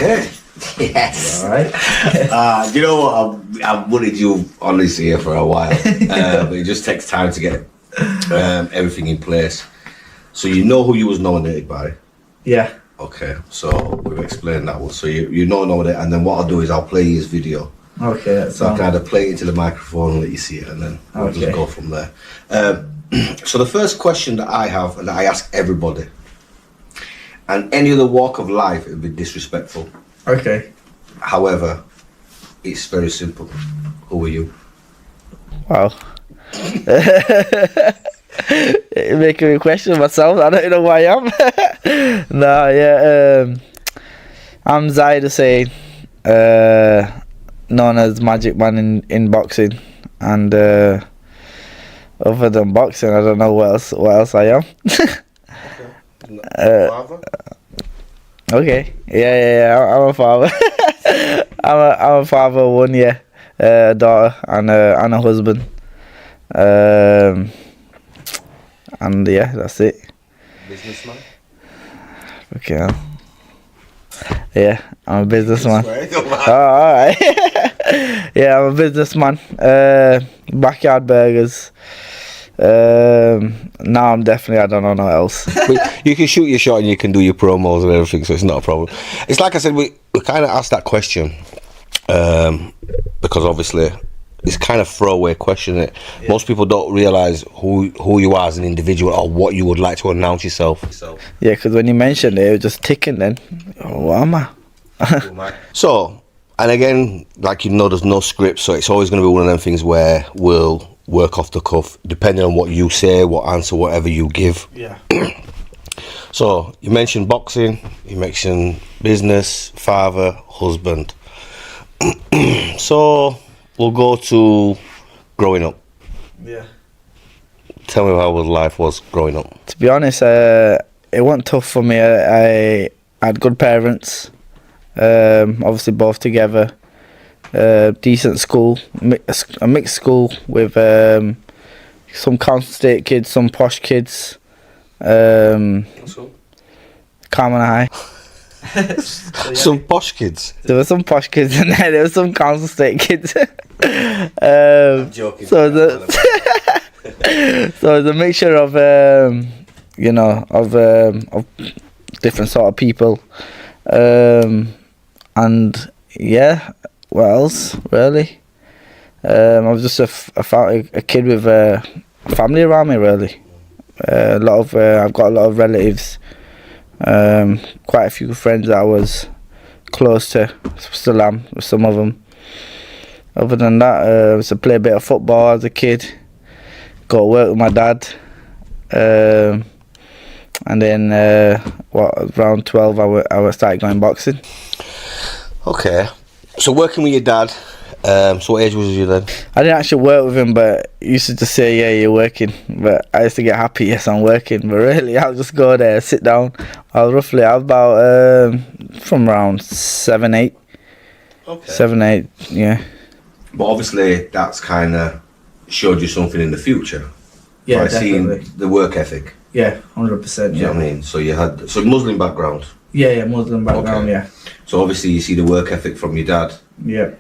Okay. Yes. All right. You know what? I've wanted you on this here for a while, but it just takes time to get everything in place. So you know who you was nominated by? Yeah. Okay. So we've explained that one. So you know it, and then what I'll do is I'll play his video. Okay. That's So I'll kind of play it into the microphone and let you see it, and then we'll just go from there. So the first question that I have, and that I ask everybody, and any other walk of life, it would be disrespectful. Okay. However, it's very simple. Who are you? Wow. You're making me question myself. I don't know who I am. No, yeah. I'm Zahid Hussain, known as Magic Man in boxing, and other than boxing, I don't know what else I am. Father? Okay. Yeah. I'm a father. I'm a father of one, yeah. A daughter and a husband. And yeah, that's it. Businessman? Okay. Yeah, I'm a businessman. Oh, alright. Yeah, I'm a businessman. Backyard burgers. Now I'm definitely, I don't know what else. But you can shoot your shot and you can do your promos and everything, so it's not a problem. It's like I said, we kind of asked that question because obviously it's kind of throwaway question. Yeah. Most people don't realise who you are as an individual or what you would like to announce yourself. Yeah, because when you mentioned it was just ticking then. Oh, what am I? So, and again, like you know, there's no script, so it's always going to be one of them things where we'll work off the cuff, depending on what you say, what answer, whatever you give. Yeah. So, you mentioned boxing, you mentioned business, father, husband. So, we'll go to growing up. Yeah. Tell me how life was growing up. To be honest, it wasn't tough for me. I had good parents, obviously both together. Decent school, a mixed school with some Council State kids, some posh kids. Carmen High. Some posh kids. There were some posh kids in there. There were some Council State kids. I'm joking. So it's a mixture of of different sort of people, and yeah. What else, really? I was just a kid with a family around me, really. I've got a lot of relatives, quite a few friends that I was close to, still am with some of them. Other than that, I used to play a bit of football as a kid, go to work with my dad, and then around 12 I started going boxing. Okay. So working with your dad, so what age was you then? I didn't actually work with him, but he used to just say, yeah, you're working. But I used to get happy, yes, I'm working. But really, I'll just go there, sit down. I was about from around 7, 8. Okay. 7, 8, yeah. But obviously, that's kind of showed you something in the future. Yeah, by definitely. seeing the work ethic. Yeah, 100%. Do you know what I mean? So you had Muslim background. Yeah, Muslim background. Okay. Yeah. So obviously you see the work ethic from your dad. Yeah.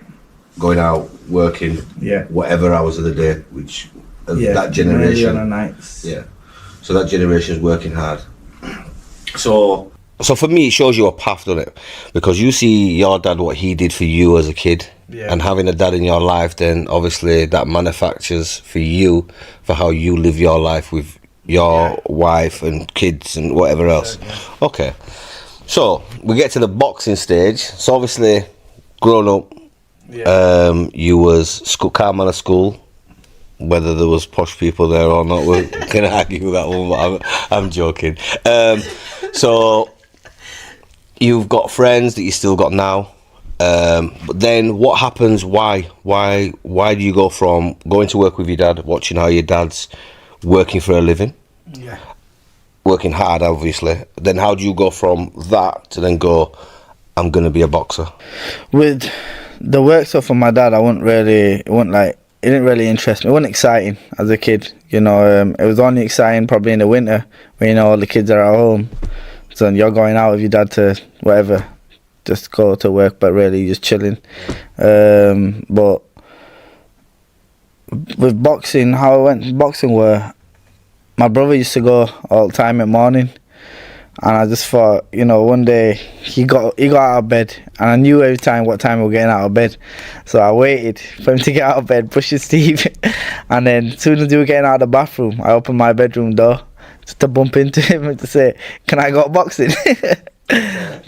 Going out, working. Yeah. Whatever hours of the day, which Yeah. that generation. On the nights. Yeah. So that generation is working hard. So for me, it shows you a path, doesn't it? Because you see your dad, what he did for you as a kid. Yeah. And having a dad in your life, then obviously that manufactures for you, for how you live your life with your wife and kids and whatever else. Yeah. Okay. So we get to the boxing stage. So obviously, growing up, you was Carmel school. Whether there was posh people there or not, we're gonna argue with that one. But I'm joking. So you've got friends that you still got now. But then what happens? Why do you go from going to work with your dad, watching how your dad's working for a living? Yeah. Working hard, obviously. Then how do you go from that to then go, I'm going to be a boxer? With the work stuff from my dad, it didn't really interest me. It wasn't exciting as a kid, you know. It was only exciting probably in the winter when, you know, all the kids are at home. So you're going out with your dad to whatever, just go to work, but really just chilling. But with boxing, how I went boxing were, my brother used to go all the time in the morning, and I just thought, you know, one day he got out of bed, and I knew every time what time we were getting out of bed, so I waited for him to get out of bed, brush his teeth, and then as soon as he was getting out of the bathroom, I opened my bedroom door just to bump into him and to say, "Can I go boxing?"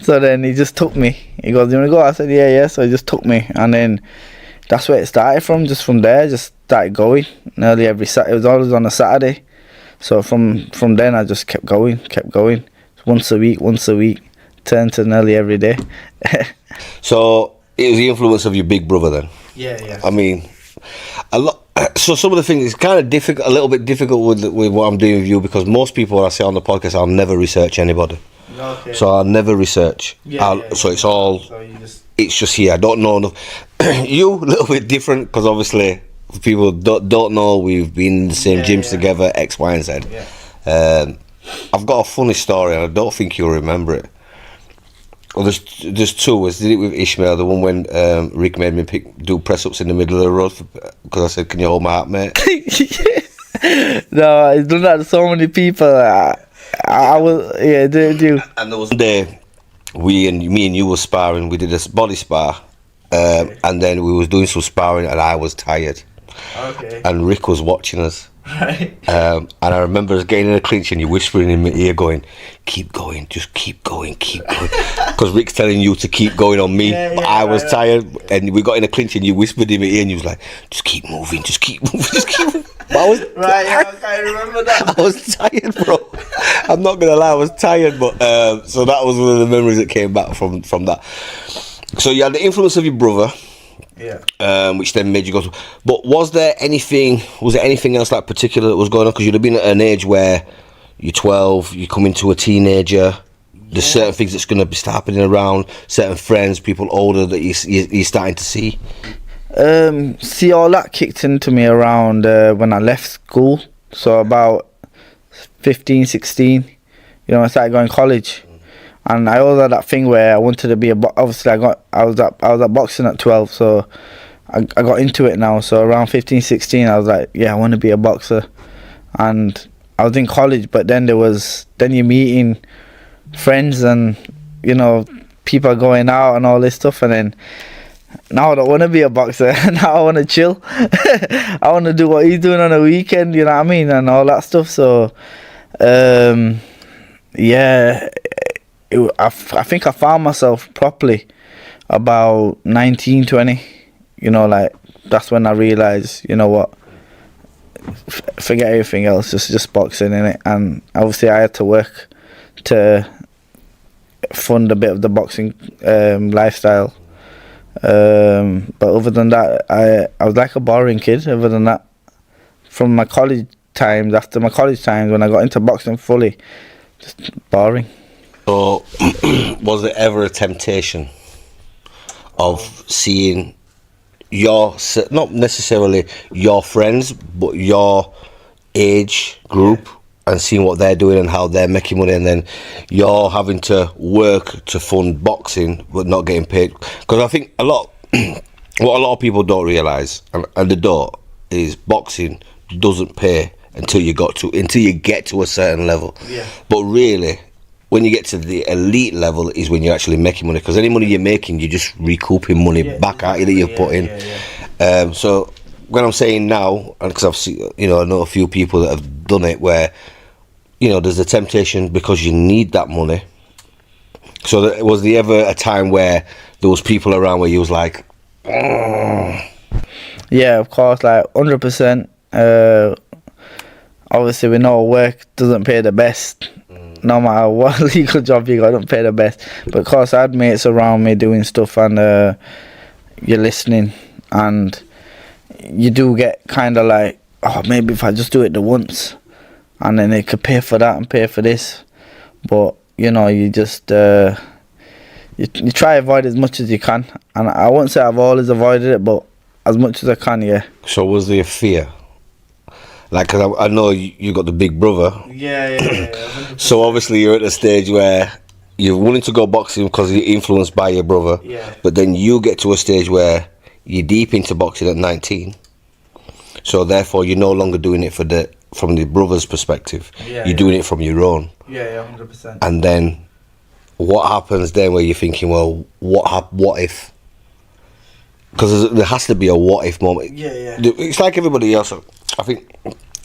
So then he just took me. He goes, "Do you want to go?" I said, yeah. So he just took me, and then that's where it started from. Just from there, just started going nearly every Saturday. It was always on a Saturday. So from then I just kept going. Once a week, turned to nearly every day. So it was the influence of your big brother then? Yeah. I mean, a lot. So some of the things, it's kind of difficult, a little bit difficult with what I'm doing with you, because most people, when I say on the podcast, I'll never research anybody. Okay. So I'll never research. So it's all, so you just... it's just here. I don't know enough. You, a little bit different, because obviously people don't know we've been in the same gyms together, X, Y, and Z. Yeah. I've got a funny story, and I don't think you'll remember it. Well, there's two. I did it with Ishmael, the one when Rick made me do press-ups in the middle of the road because I said, "Can you hold my hat, mate?" No, I've done that to so many people. I was, do. And there was one day, me and you were sparring. We did a body spar, and then we was doing some sparring, and I was tired. Okay. And Rick was watching us. Right. And I remember us getting in a clinch and you whispering in my ear going, "Keep going, just keep going." Because Rick's telling you to keep going on me, but I was tired, and we got in a clinch and you whispered in my ear and you was like, "Just keep moving, just keep moving, just keep moving." But I can't remember that. I was tired, bro. I'm not going to lie, I was tired, but so that was one of the memories that came back from that. So you had the influence of your brother. Yeah. Which then made you go. But was there anything else like particular that was going on? Because you'd have been at an age where you're 12, you come into a teenager. There's certain things that's going to be happening around, certain friends, people older that you're starting to see. See, all that kicked into me around when I left school. So about 15, 16, you know, I started going to college. And I always had that thing where I wanted to be obviously I was at boxing at 12, so I got into it now. So around 15, 16, I was like, yeah, I want to be a boxer. And I was in college, but then you're meeting friends and, you know, people going out and all this stuff. And then now I don't want to be a boxer. Now I want to chill. I want to do what he's doing on a weekend, you know what I mean, and all that stuff. So, yeah. I think I found myself properly about 19, 20. You know, like, that's when I realised, you know what, forget everything else, just boxing, innit? And obviously I had to work to fund a bit of the boxing lifestyle. But other than that, I was like a boring kid. Other than that, from my college times, after my college times, when I got into boxing fully, just boring. So, was there ever a temptation of seeing not necessarily your friends, but your age group, and seeing what they're doing and how they're making money, and then you're having to work to fund boxing but not getting paid? Because I think what a lot of people don't realise, and they don't, is boxing doesn't pay until you get to a certain level. Yeah. But really, when you get to the elite level is when you're actually making money, because any money you're making, you're just recouping money back at you that you've put in. So when I'm saying now, and because I've seen, I know a few people that have done it where, there's a temptation because you need that money. So was there ever a time where there was people around where you was like, Yeah, of course, like 100%. Obviously, we know work doesn't pay the best. No matter what legal job you got, don't pay the best. But of course, I had mates around me doing stuff, and you're listening, and you do get kind of like, oh, maybe if I just do it the once, and then they could pay for that and pay for this. But you just you try to avoid as much as you can, and I won't say I've always avoided it, but as much as I can, yeah. So was there fear? Like, cause I know you got the big brother. Yeah. So obviously you're at a stage where you're willing to go boxing because you're influenced by your brother. Yeah. But then you get to a stage where you're deep into boxing at 19. So therefore, you're no longer doing it from the brother's perspective. Yeah, you're doing it from your own. Yeah, 100%. And then, what happens then where you're thinking, well, what if? Because there has to be a what if moment. Yeah. It's like everybody else. I think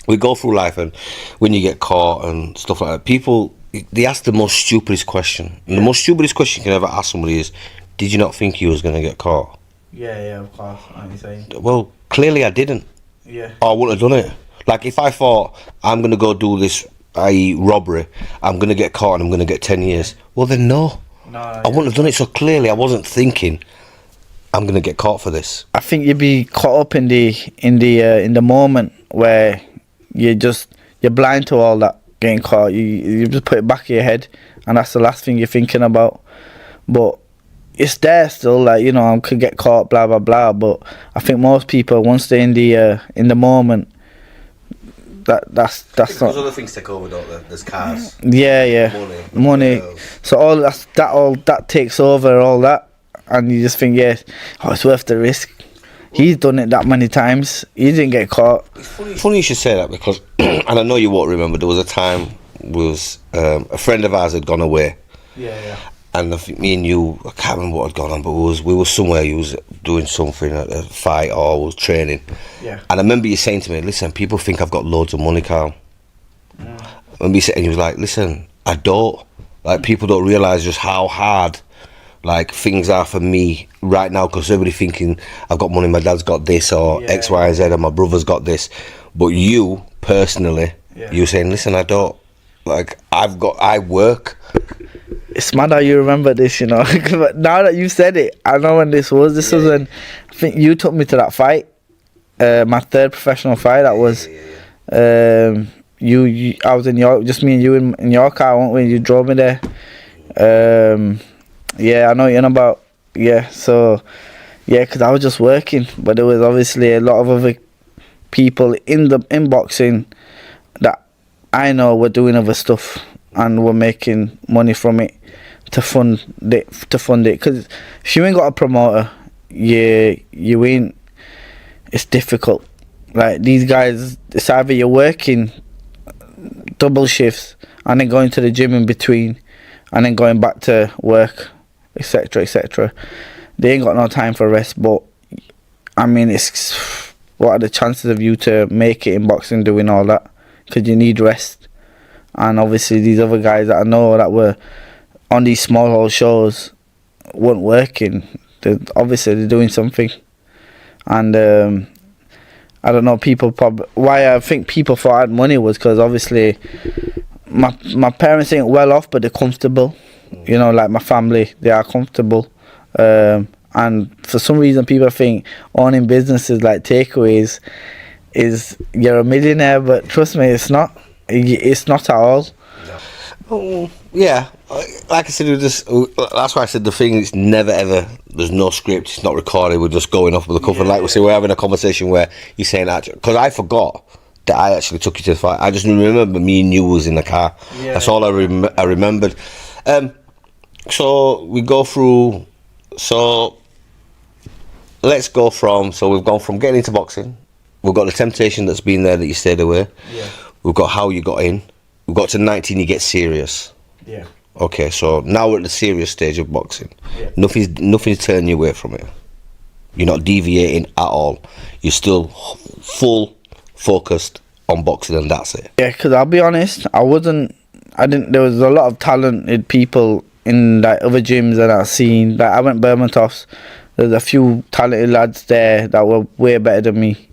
we go through life, and when you get caught and stuff like that, people, they ask the most stupidest question. And the most stupidest question you can ever ask somebody is, did you not think you was going to get caught? Yeah, of course. What you saying? Well, clearly I didn't. Yeah. Or I wouldn't have done it. Like, if I thought, I'm going to go do this, i.e. robbery, I'm going to get caught and I'm going to get 10 years. Well, then no. I wouldn't have done it. So clearly I wasn't thinking, I'm going to get caught for this. I think you'd be caught up in the moment where you're blind to all that getting caught. You just put it back in your head, and that's the last thing you're thinking about. But it's there still, like, you know, I could get caught, blah blah blah. But I think most people, once they're in the moment, that's Because not. other things take over, don't they? There's cars. Yeah. Money. So all that takes over, all that, and you just think, yeah, it's worth the risk. He's done it that many times. He didn't get caught. It's funny you should say that, because, and I know you won't remember, there was a time a friend of ours had gone away. Yeah. And I think me and you, I can't remember what had gone on, but we were somewhere. You was doing something at a fight or was training. Yeah. And I remember you saying to me, "Listen, people think I've got loads of money, Carl." Yeah. I remember you saying, and you was like, "Listen, I don't. Like, people don't realise just how hard, like, things are for me right now, because everybody thinking I've got money, my dad's got this, or X, Y, Z, and my brother's got this. But you personally, you saying, listen, I don't. Like, I work." It's mad how you remember this, you know. But now that you said it, I know when this was. This was when I think you took me to that fight, my third professional fight. That was, you. I was in your, just me and you in your car, weren't we? You drove me there. Yeah, I know what you're on about. Yeah, so because I was just working, but there was obviously a lot of other people in boxing that I know were doing other stuff and were making money from it to fund it. Because if you ain't got a promoter, you ain't. It's difficult. Like, these guys, it's either you're working double shifts and then going to the gym in between, and then going back to work, etc., etc. They ain't got no time for rest. But I mean, what are the chances of you to make it in boxing doing all that? Because you need rest. And obviously these other guys that I know that were on these small hall shows weren't working. They're doing something. And I don't know, why I think people thought I had money was because obviously my parents ain't well off, but they're comfortable. You know, like my family, they are comfortable. And for some reason people think owning businesses like takeaways is you're a millionaire, but trust me, it's not. It's not at all. Oh, yeah, like I said, that's why I said the thing is never ever, there's no script, it's not recorded, we're just going off with a couple. Like we say, we're having a conversation where you're saying that, because I forgot that I actually took you to the fight. I just remember me and you was in the car. That's all I remembered. So we go through, so let's go from, so we've gone from getting into boxing, we've got the temptation that's been there that you stayed away. We've got how you got in. We've got to 19, you get serious. Yeah. Okay, so now we're at the serious stage of boxing. Yeah. Nothing's turning you away from it. You're not deviating at all. You're still full focused on boxing, and that's it. Yeah, because I'll be honest, there was a lot of talented people in like other gyms that I've seen. Like, I went Bermontov's. There's a few talented lads there that were way better than me.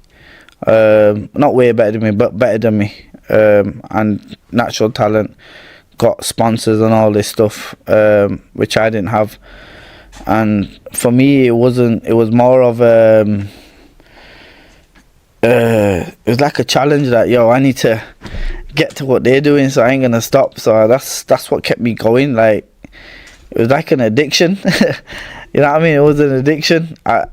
Not way better than me, but better than me. And natural talent, got sponsors and all this stuff, which I didn't have. And for me, it was more of it was like a challenge that, I need to get to what they're doing, so I ain't gonna stop. So that's what kept me going. Like, it was like an addiction. You know what I mean? It was an addiction. I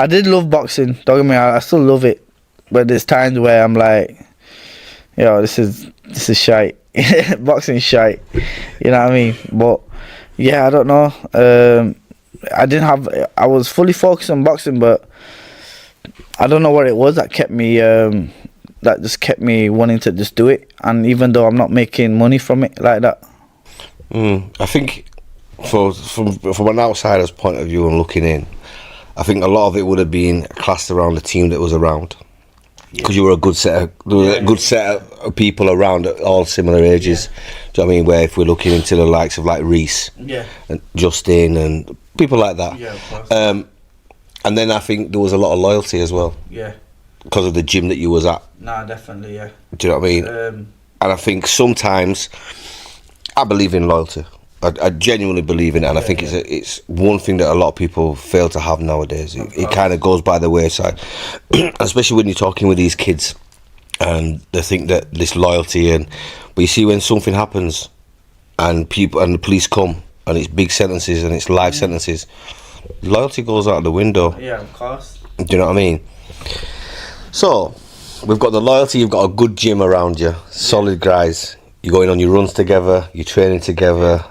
did love boxing, don't get me wrong, I still love it, but there's times where I'm like, this is shite. Boxing shite. You know what I mean? But yeah, I don't know. I was fully focused on boxing, but I don't know what it was that kept me. That just kept me wanting to just do it. And even though I'm not making money from it like that. I think from an outsider's point of view and looking in, I think a lot of it would have been classed around the team that was around, because you were a good set of people around at all similar ages. Do you know what I mean? Where if we're looking into the likes of like Reese, and Justin and people like that, Yeah, of course. and then I think there was a lot of loyalty as well, Yeah. because of the gym that you was at. Nah, definitely, yeah. Do you know what I mean? And I think sometimes I believe in loyalty. I genuinely believe in it, and I think it's one thing that a lot of people fail to have nowadays. It kind of goes by the wayside, especially when you're talking with these kids, and they think that this loyalty, but you see when something happens, and the police come, and it's big sentences and it's life sentences, loyalty goes out the window. Yeah, of course. Do you know what I mean? So we've got the loyalty. You've got a good gym around you, solid guys. You're going on your runs together. You're training together.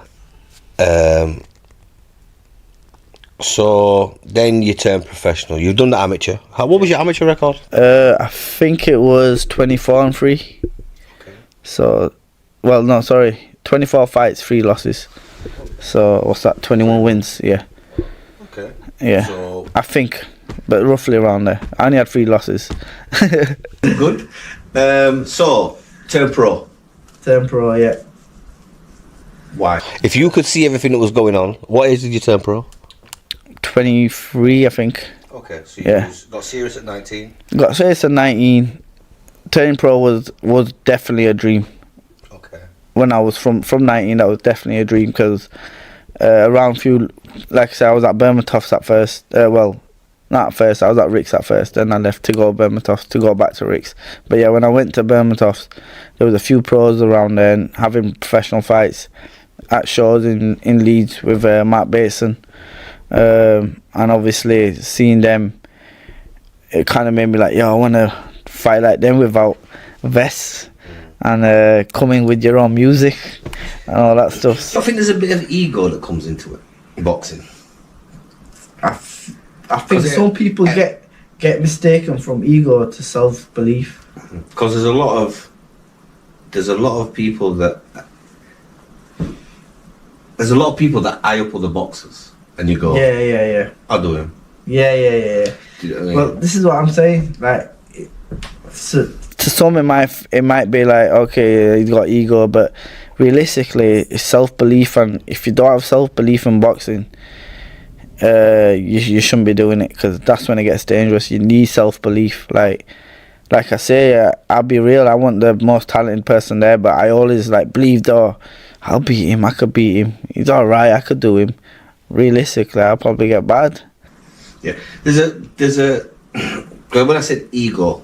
So then you turn professional. You've done the amateur. What was your amateur record? I think it was 24-3. Okay. So, well, no, sorry, 24 fights, 3 losses. So what's that? 21 wins. Yeah. Okay. Yeah. So I think, but roughly around there. I only had 3 losses. good. So turn pro. Turn pro, yeah. Why? If you could see everything that was going on, what age did you turn pro? 23, I think. Okay, so you got serious at 19. Got serious at 19. Turning pro was definitely a dream. Okay. When I was from 19, that was definitely a dream, because around few, like I said, I was at Bermatofts at first. Well, not at first, I was at Rick's at first, then I left to go to Bermatofts to go back to Rick's. But yeah, when I went to Bermatofts, there was a few pros around there and having professional fights at shows in Leeds with Matt Bateson, and obviously seeing them, it kind of made me like, yo, I want to fight like them without vests, and coming with your own music and all that stuff. I think there's a bit of ego that comes into it in boxing. I think some people get mistaken from ego to self-belief. Because there's a lot of people that eye up other boxers, and you go, Yeah. I'll do him. Yeah. Do you know what I mean? Well, this is what I'm saying. Like, To some, it might be like, okay, he's got ego, but realistically, it's self-belief, and if you don't have self-belief in boxing, you shouldn't be doing it, because that's when it gets dangerous. You need self-belief. Like I say, I'll be real, I want the most talented person there, but I always believed, oh, I'll beat him, I could beat him, he's alright, I could do him. Realistically, I'll probably get bad. Yeah, there's a when I said ego,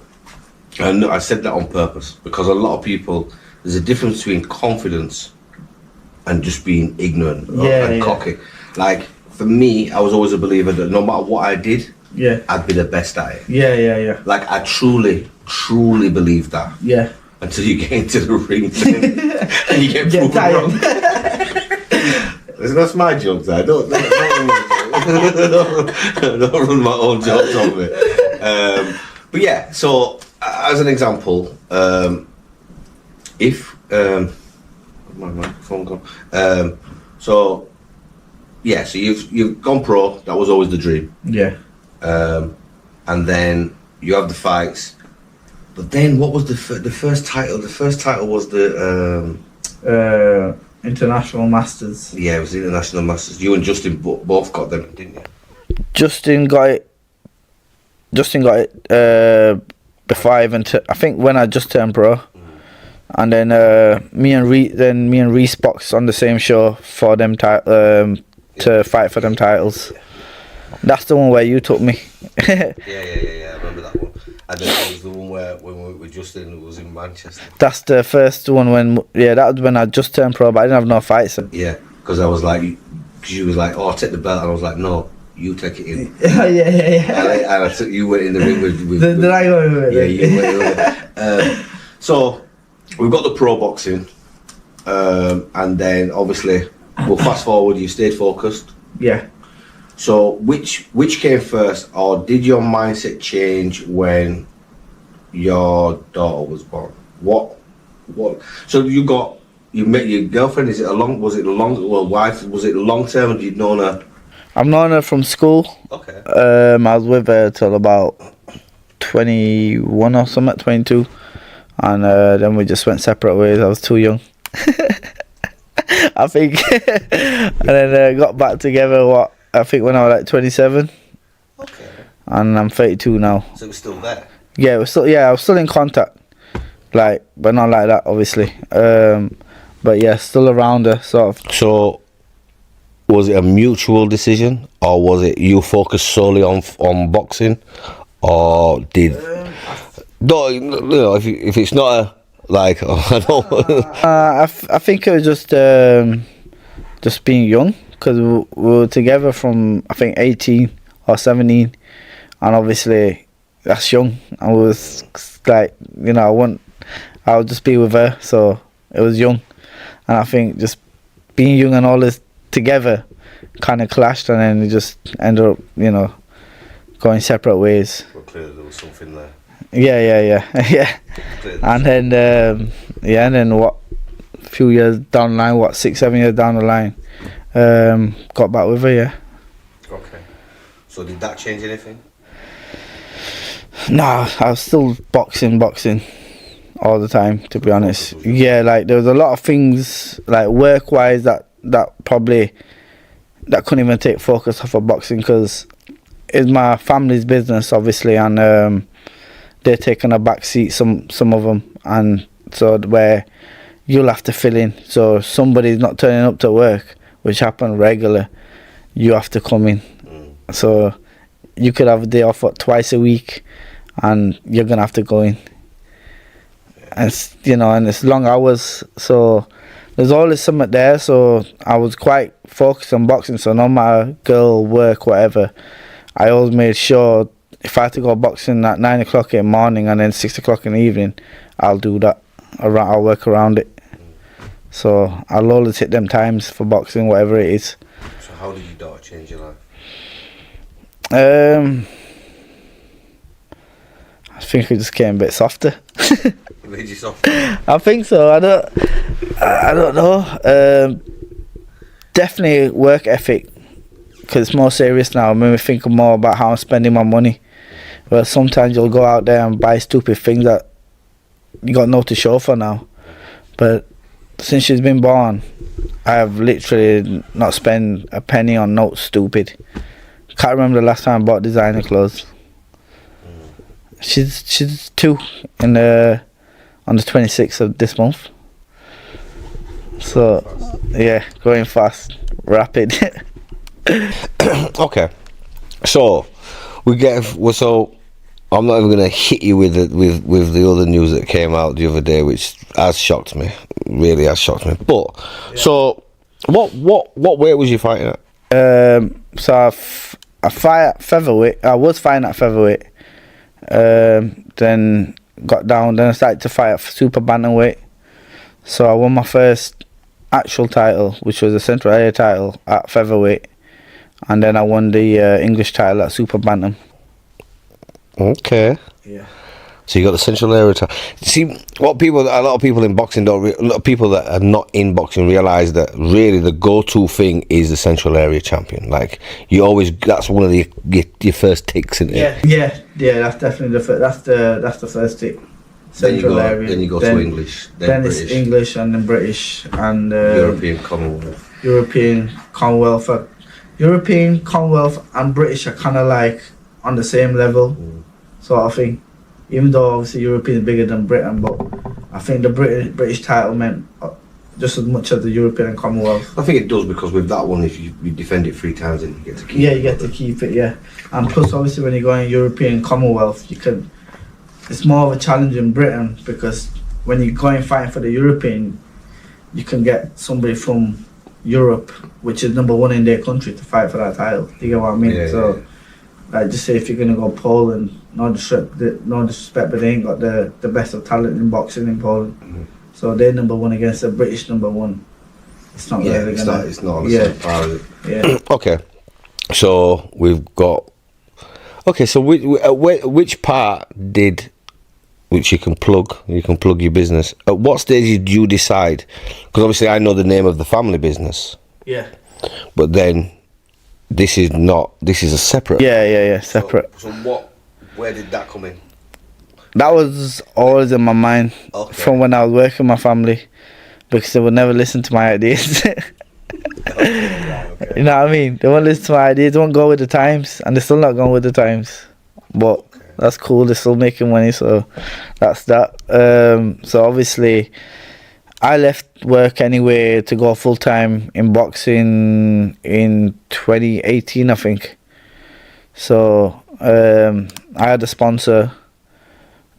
I said that on purpose, because a lot of people, there's a difference between confidence and just being ignorant and cocky. Like, for me, I was always a believer that no matter what I did, I'd be the best at it. Yeah. Like, I truly believed that. Yeah. Until you get into the ring and you get proven wrong. That's my joke, I don't run my own jokes on me. But yeah, so as an example, if my microphone gone. So you've gone pro. That was always the dream. Yeah. And then you have the fights. But then, what was the first title? The first title was the International Masters. Yeah, it was the International Masters. You and Justin both got them, didn't you? Justin got it before I even I think when I just turned pro, and then me and Reese boxed on the same show for them to fight for them titles. That's the one where you took me. Yeah, I remember that one. And then there was the one where when we were with Justin, it was in Manchester. That's the first one that was when I just turned pro, but I didn't have no fights. Yeah, because I was like, she was like, oh, I'll take the belt, and I was like, no, you take it in. Yeah. And I took, you went in the ring with Did I go with it? Yeah, you went with it. So we've got the pro boxing. and then obviously, we'll fast forward. You stayed focused. Yeah. So which came first, or did your mindset change when your daughter was born? What? So you met your girlfriend. Was it long term? Or you'd known her? I've known her from school. Okay. I was with her till about 21 or something, 22, and then we just went separate ways. I was too young, I think, and then got back together. I think when I was like 27. Okay. And I'm 32 now. So it was still there. Yeah, I was still in contact, like, but not like that, obviously. But yeah, still around her, sort of. So, was it a mutual decision, or was it you focused solely on boxing, or did? No, you know, if it's not a like, I don't. I think it was just being young, because we were together from I think 18 or 17, and obviously that's young. I was like, you know, I would just be with her, so it was young, and I think just being young and all this together kind of clashed, and then it just ended up, you know, going separate ways. Well, clearly there was something there. Yeah. And then and then a few years down the line, 6-7 years down the line, got back with her. Yeah. Okay. So did that change anything? Nah, I was still boxing all the time, to be honest. Yeah, like there was a lot of things like work wise that couldn't even take focus off of boxing, because it's my family's business, obviously, and they're taking a back seat, some of them, and so where you'll have to fill in. So if somebody's not turning up to work, which happen regular, you have to come in. So you could have a day off twice a week, and you're gonna have to go in. And it's, you know, and it's long hours, so there's always something there. So I was quite focused on boxing. So no matter girl, work, whatever, I always made sure if I had to go boxing at 9 o'clock in the morning and then 6 o'clock in the evening, I'll do that. I'll work around it. So I'll always hit them times for boxing, whatever it is. So how did your daughter change your life? I think it just came a bit softer. It made you softer? I think so. I don't know. Definitely work ethic, because it's more serious now. I made me think more about how I'm spending my money. Well, sometimes you'll go out there and buy stupid things that you got no to show for now. But since she's been born, I have literally not spent a penny on no stupid. Can't remember the last time I bought designer clothes. She's 2 on the 26th of this month. So yeah, going fast, rapid. Okay, so I'm not even gonna hit you with the other news that came out the other day, which has shocked me. Really has shocked me. But so what weight was you fighting at? So I fight at featherweight. I was fighting at featherweight. Then got down. Then I started to fight at super bantamweight. So I won my first actual title, which was a central area title at featherweight, and then I won the English title at super bantam. Okay. Yeah. So you got the central area title. See, a lot of people in boxing a lot of people that are not in boxing realize that really the go-to thing is the central area champion. Like that's one of your first ticks, isn't it? Yeah. That's definitely that's the first tick. Central area. Then you go to English. Then British. it's English, and then British, and European Commonwealth. European Commonwealth and British are kind of like on the same level, sort of thing. Even though obviously European is bigger than Britain, but I think the British title meant just as much as the European and Commonwealth. I think it does, because with that one, if you defend it 3 times, then you get to keep it. Yeah, you get to keep it. Yeah, and plus obviously when you go in European Commonwealth, it's more of a challenge in Britain, because when you go and fighting for the European, you can get somebody from Europe, which is number 1 in their country, to fight for that title. You get what I mean? Yeah. Like, just say if you're gonna go Poland, no disrespect, but they ain't got the best of talent in boxing in Poland. So they're number one against the British number one. It's not really it's gonna. not. It's not on the Yeah. same par, is it? Yeah. Okay, so we've got. Okay, so which part which you can plug your business. At what stage did you decide? Because obviously I know the name of the family business, Yeah. but then this is not. This is a separate. Yeah, separate. So where did that come in? That was always in my mind from when I was working with my family, because they would never listen to my ideas. You know what I mean? They won't listen to my ideas, they won't go with the times, and they're still not going with the times. But that's cool, they're still making money, so that's that. So obviously, I left work anyway to go full time in boxing in 2018, I think. So I had a sponsor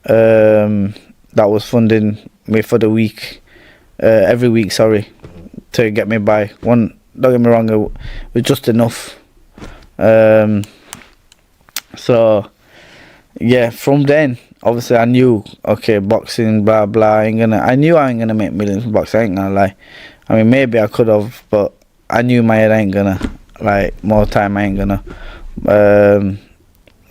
that was funding me for the week, every week, sorry, to get me by. Don't get me wrong, it was just enough. So yeah, from then obviously I knew, okay, boxing, blah blah, I knew I ain't gonna make millions from boxing, I ain't gonna lie. I mean, maybe I could have, but I knew my head ain't gonna, like, more time I ain't gonna.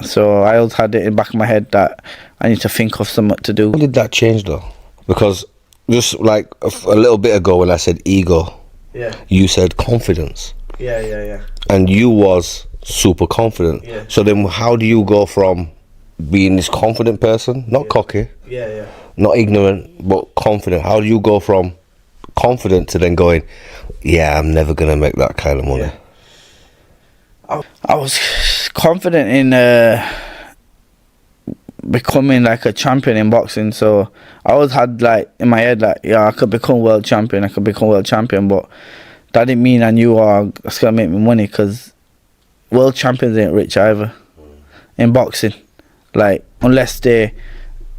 So I always had it in the back of my head that I need to think of something to do. When did that change though? Because just like a little bit ago when I said ego, Yeah. you said confidence. Yeah. And you was super confident. Yeah. So then how do you go from being this confident person, not cocky, Yeah. not ignorant, but confident? How do you go from confident to then going, yeah, I'm never going to make that kind of money? Yeah. I was confident in becoming like a champion in boxing, so I always had like in my head like, yeah, I could become world champion, but that didn't mean I knew, oh, it's gonna make me money, because world champions ain't rich either in boxing, like, unless they're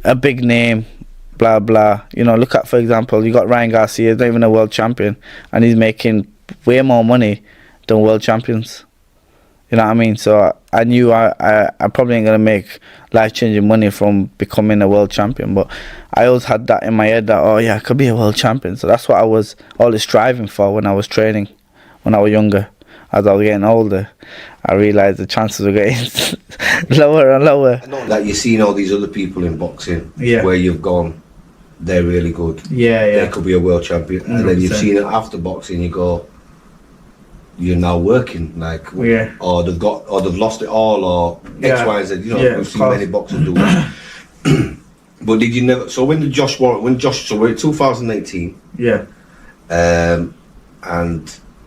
a big name, blah blah. You know, look at, for example, you got Ryan Garcia, he's not even a world champion, and he's making way more money than world champions. You know what I mean? So I knew I probably ain't gonna make life-changing money from becoming a world champion, but I always had that in my head that, oh yeah, I could be a world champion. So that's what I was always striving for when I was training, when I was younger. As I was getting older, I realised the chances were getting lower and lower. I know that you've seen all these other people in boxing, Yeah. where you've gone, they're really good. Yeah. They could be a world champion. And then you've 100%. seen it after boxing, you go, you're now working, like, Yeah. or they've lost it all, or Yeah. X, Y, and Z. You know, Yeah, we've of seen course. many boxers do that. But did you never? So when so we're in 2018, Yeah. and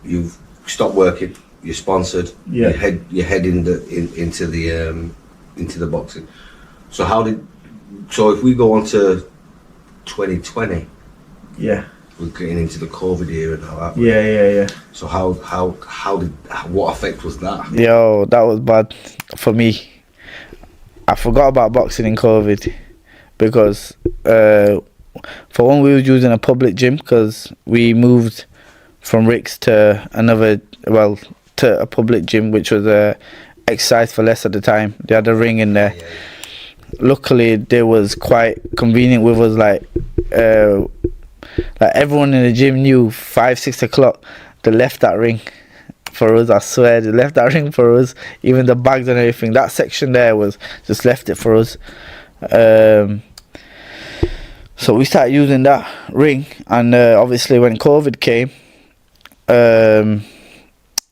you've stopped working, you're sponsored, Yeah. you head into the boxing. So if we go on to 2020, Yeah. we're getting into the COVID era and all that. Yeah. So what effect was that? Yo, that was bad for me. I forgot about boxing in COVID, because for one, we was using a public gym, because we moved from Rick's to to a public gym, which was exercise for less at the time. They had a ring in there. Yeah. Luckily, they was quite convenient with us, like everyone in the gym knew 5-6 o'clock they left that ring for us. I swear, they left that ring for us. Even the bags and everything, that section there was just left it for us. So we started using that ring, and obviously when COVID came,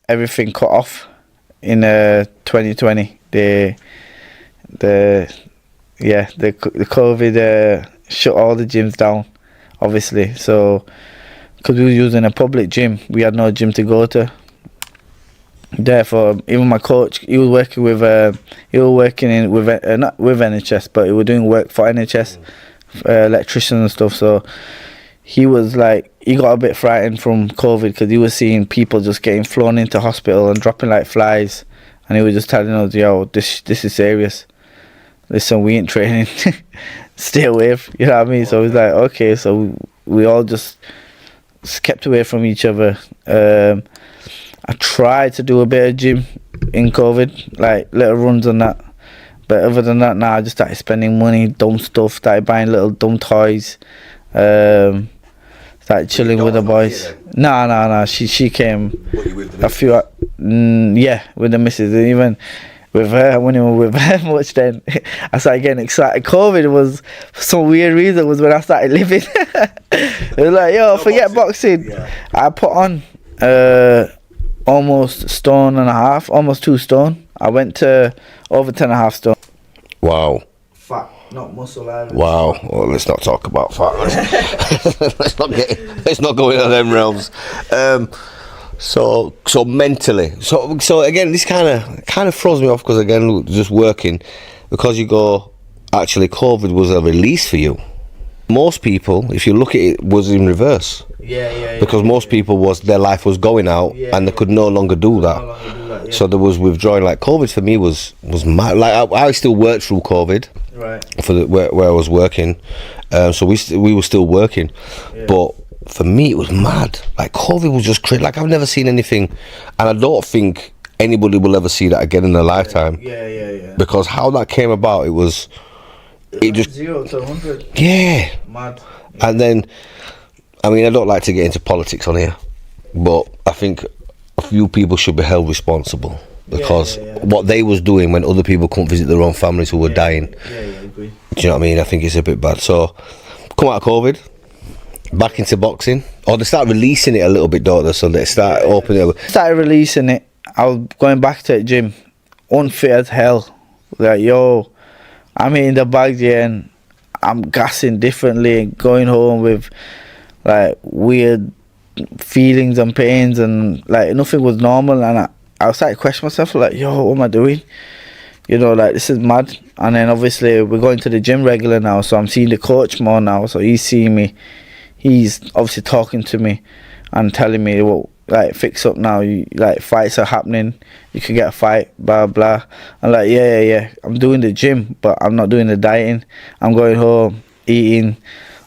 everything cut off in 2020. The COVID shut all the gyms down, obviously. So because we were using a public gym, we had no gym to go to. Therefore, even my coach, he was working with not with NHS, but he was doing work for NHS, electricians and stuff. So he was like, he got a bit frightened from COVID, because he was seeing people just getting flown into hospital and dropping like flies, and he was just telling us, yo, this is serious. Listen, we ain't training. Stay away. You know what I mean? So he's like, okay. So we all just kept away from each other. I tried to do a bit of gym in COVID, like little runs on that. But other than that, I just started spending money, dumb stuff, started buying little dumb toys. like chilling with the boys. No. She came What, you with the a few. Yeah, with the missus. And even with her, when we were with her much, then I started getting excited. COVID was, for some weird reason, was when I started living. It was like, yo, forget boxing. Yeah. I put on almost 1.5 stone, almost 2 stone. I went to over 10.5 stone. Wow. Fat, not muscle either. Wow. Well, let's not talk about fat. let's not go into them realms. So mentally. So again, this kind of throws me off because again, just working, because you go, actually, COVID was a release for you. Most people, if you look at it, was in reverse. Yeah. Because most people their life was going out and they could no longer do that. So there was withdrawing. Like COVID for me was mad. Like I still worked through COVID. Right. For where I was working, so we were still working, but for me it was mad. Like COVID was just crazy. Like I've never seen anything, and I don't think anybody will ever see that again in their lifetime. Yeah. Because how that came about, it just 0 to 100. Yeah. Mad. And then, I mean, I don't like to get into politics on here, but I think a few people should be held responsible. Because what they was doing when other people couldn't visit their own families who were dying. Yeah, I agree. Do you know what I mean? I think it's a bit bad. So, come out of COVID, back into boxing, or they start releasing it a little bit, don't they? So they start opening it. Started releasing it. I was going back to the gym, unfit as hell. Like, yo, I'm hitting the bags, and I'm gassing differently and going home with like weird feelings and pains, and like nothing was normal. And I started questioning myself, like, yo, what am I doing? You know, like, this is mad. And then obviously we're going to the gym regular now, so I'm seeing the coach more now. So he's seeing me. He's obviously talking to me and telling me, well, like, fix up now. Like, fights are happening. You can get a fight, blah, blah. I'm like, yeah. I'm doing the gym, but I'm not doing the dieting. I'm going home, eating,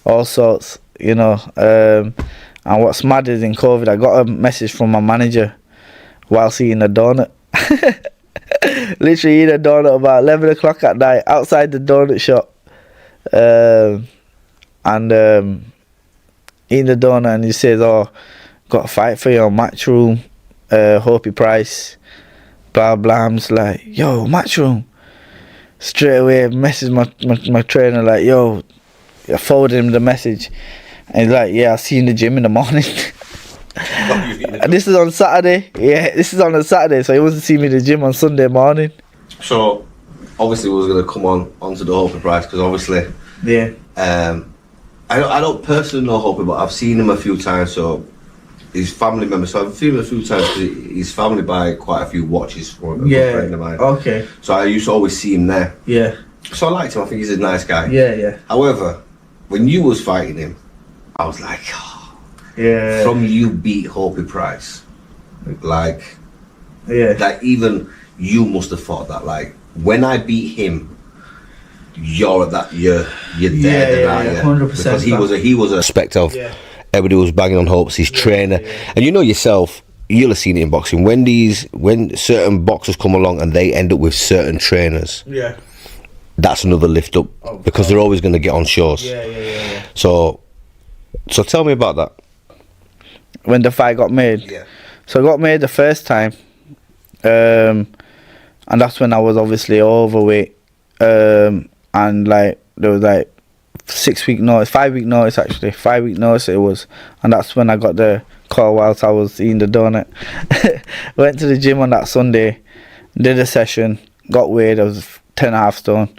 all sorts, you know. And what's mad is in COVID, I got a message from my manager whilst eating a donut. Literally eating a donut about 11 o'clock at night outside the donut shop. Eating the donut, and he says, oh, got a fight for you on Matchroom, Hopi Price, blah blah. I'm just like, yo, Matchroom. Straight away message my trainer, like, yo, I forwarded him the message, and he's like, yeah, I'll see you in the gym in the morning. And this is on Saturday. Yeah, this is on a Saturday, so he wants to see me in the gym on Sunday morning. So, obviously, we was going to come onto the Hopi Price, because obviously, I don't personally know Hopi, but I've seen him a few times. So, his family member. So I've seen him a few times because his family buy quite a few watches for a friend of mine. Okay. So I used to always see him there. Yeah. So I liked him. I think he's a nice guy. Yeah. However, when you was fighting him, I was like, yeah. From you beat Hopi Price, like even you must have thought that, like, when I beat him, you're dead, yeah, 100%. Because he was a respect of everybody was banging on Hope's his trainer, and you know yourself, you'll have seen it in boxing when certain boxers come along and they end up with certain trainers. Yeah. That's another lift up because they're always going to get on shows. Yeah. So tell me about that. When the fight got made. Yeah. So it got made the first time, and that's when I was obviously overweight, and like there was like 5 week notice actually, 5 week notice it was, and that's when I got the call whilst I was eating the donut. Went to the gym on that Sunday, did a session, got weighed, I was 10.5 stone.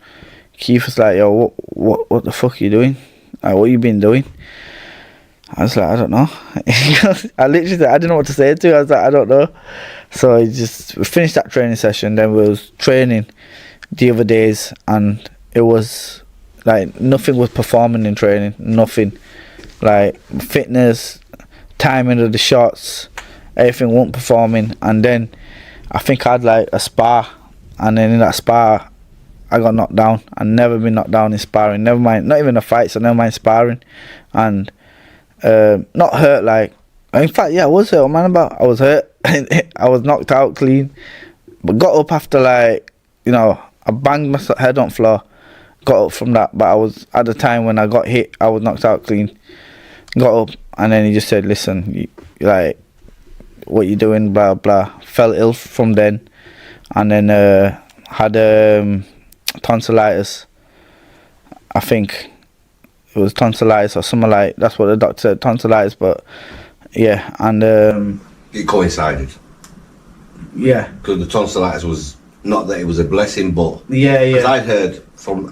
Keith was like, yo, what the fuck are you doing? Like, what you been doing? I was like, I don't know. I literally, I didn't know what to say to him. I was like, I don't know. So we finished that training session. Then we was training the other days, and it was like nothing was performing in training. Nothing. Like fitness, timing of the shots, everything wasn't performing. And then I think I had like a spar, and then in that spar, I got knocked down. I've never been knocked down in sparring. Never mind, not even a fight. So never mind sparring, and. Not hurt, like, in fact, I was hurt. Man, I was hurt. I was knocked out clean, but got up after, like, you know, I banged my head on floor, got up from that. But I was at the time when I got hit, I was knocked out clean. got up, and then he just said, "Listen, like, what you doing?" Blah blah. Fell ill from then, and then had tonsillitis. I think it was tonsillitis or something like. That's what the doctor said, tonsillitis. But yeah, and it coincided. Yeah. Because the tonsillitis was not that it was a blessing, but Yeah. because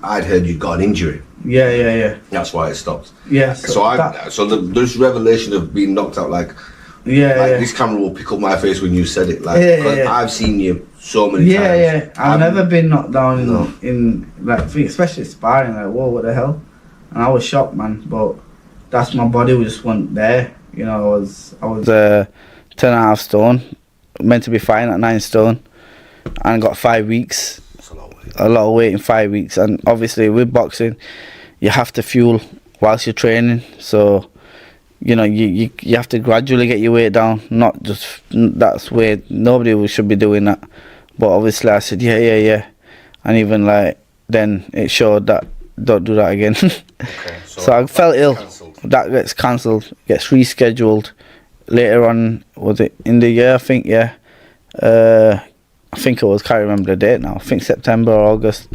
I'd heard you'd got an injury. Yeah. That's why it stopped. Yeah. So this revelation of being knocked out, like this camera will pick up my face when you said it, like I've seen you so many times. Yeah. I've never been knocked down in like, especially sparring. Like, whoa, what the hell? And I was shocked, man. But that's my body just wasn't there. You know, I was 10.5 stone, meant to be fine at 9 stone, and got 5 weeks. That's a lot of weight in 5 weeks. And obviously with boxing, you have to fuel whilst you're training. So, you know, you have to gradually get your weight down. Not just, that's where nobody should be doing that. But obviously I said, yeah. And even like, then it showed that, don't do that again. Okay, so I felt ill. Cancelled. That gets cancelled, gets rescheduled later on. Was it in the year? I think, yeah. I think it was, can't remember the date now. I think September or August.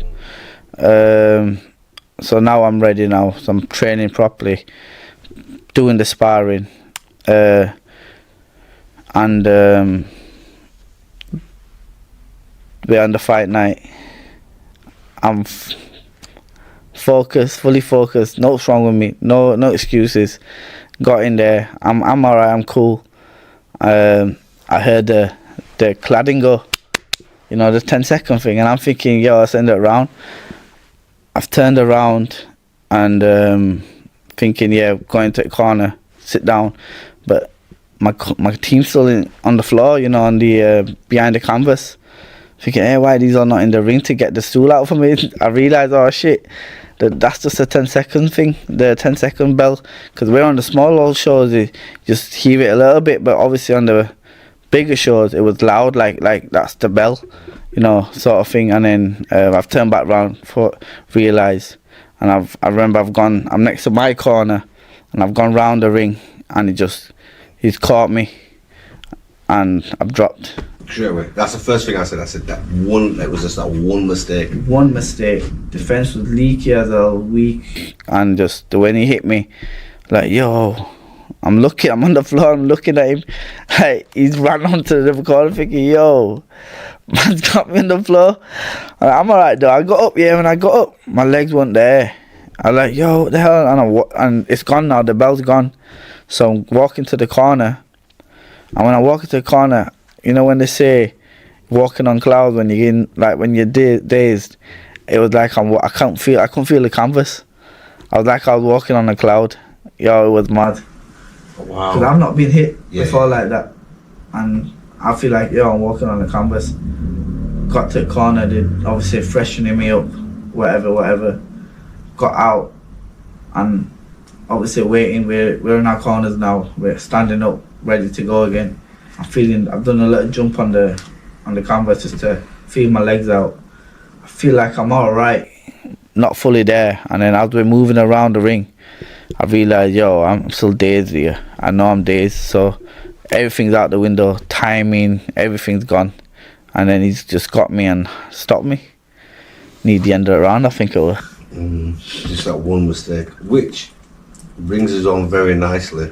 So now I'm ready now. So I'm training properly, doing the sparring, and we're on the fight night. I'm focused, fully focused. No what's wrong with me. No excuses. Got in there. I'm alright. I'm cool. I heard the cladding go. You know, the 10-second thing, and I'm thinking, yo, I'll send it around. I've turned around and thinking, yeah, going to the corner, sit down, but my team's still on the floor, you know, on the behind the canvas. Thinking, hey, why these are not in the ring to get the stool out for me? I realised, oh shit, that's just a 10-second thing, the 10-second bell, because we're on the small old shows, you just hear it a little bit, but obviously on the bigger shows, it was loud, like that's the bell, you know, sort of thing. And then I've turned back round for realise, and I remember I'm next to my corner, and I've gone round the ring, and he's caught me, and I've dropped. Straight away. That's the first thing I said. I said it was just that one mistake. One mistake. Defense was leaky as well, weak. And just when he hit me, like, yo, I'm on the floor, I'm looking at him. Like, he's ran onto the corner thinking, yo, man's got me on the floor. I'm alright though. I got up, when I got up, my legs weren't there. I was like, yo, what the hell? And it's gone now, the bell's gone. So I'm walking to the corner. And when I walk into the corner, you know when they say walking on clouds when you're in, like when you're dazed, it was like I couldn't feel the canvas. I was like I was walking on a cloud. Yo, it was mad. Wow. Because I've not been hit before like that, and I feel like, yo, I'm walking on the canvas. Got to the corner, they obviously freshening me up, whatever. Got out, and obviously waiting. We're in our corners now. We're standing up, ready to go again. I've done a little jump on the canvas just to feel my legs out. I feel like I'm alright. Not fully there, and then as we're moving around the ring, I realised, yo, I'm still dazed here. I know I'm dazed, so everything's out the window, timing, everything's gone. And then he's just got me and stopped me. Need the end of the round, I think it was. Just that one mistake, which brings us on very nicely.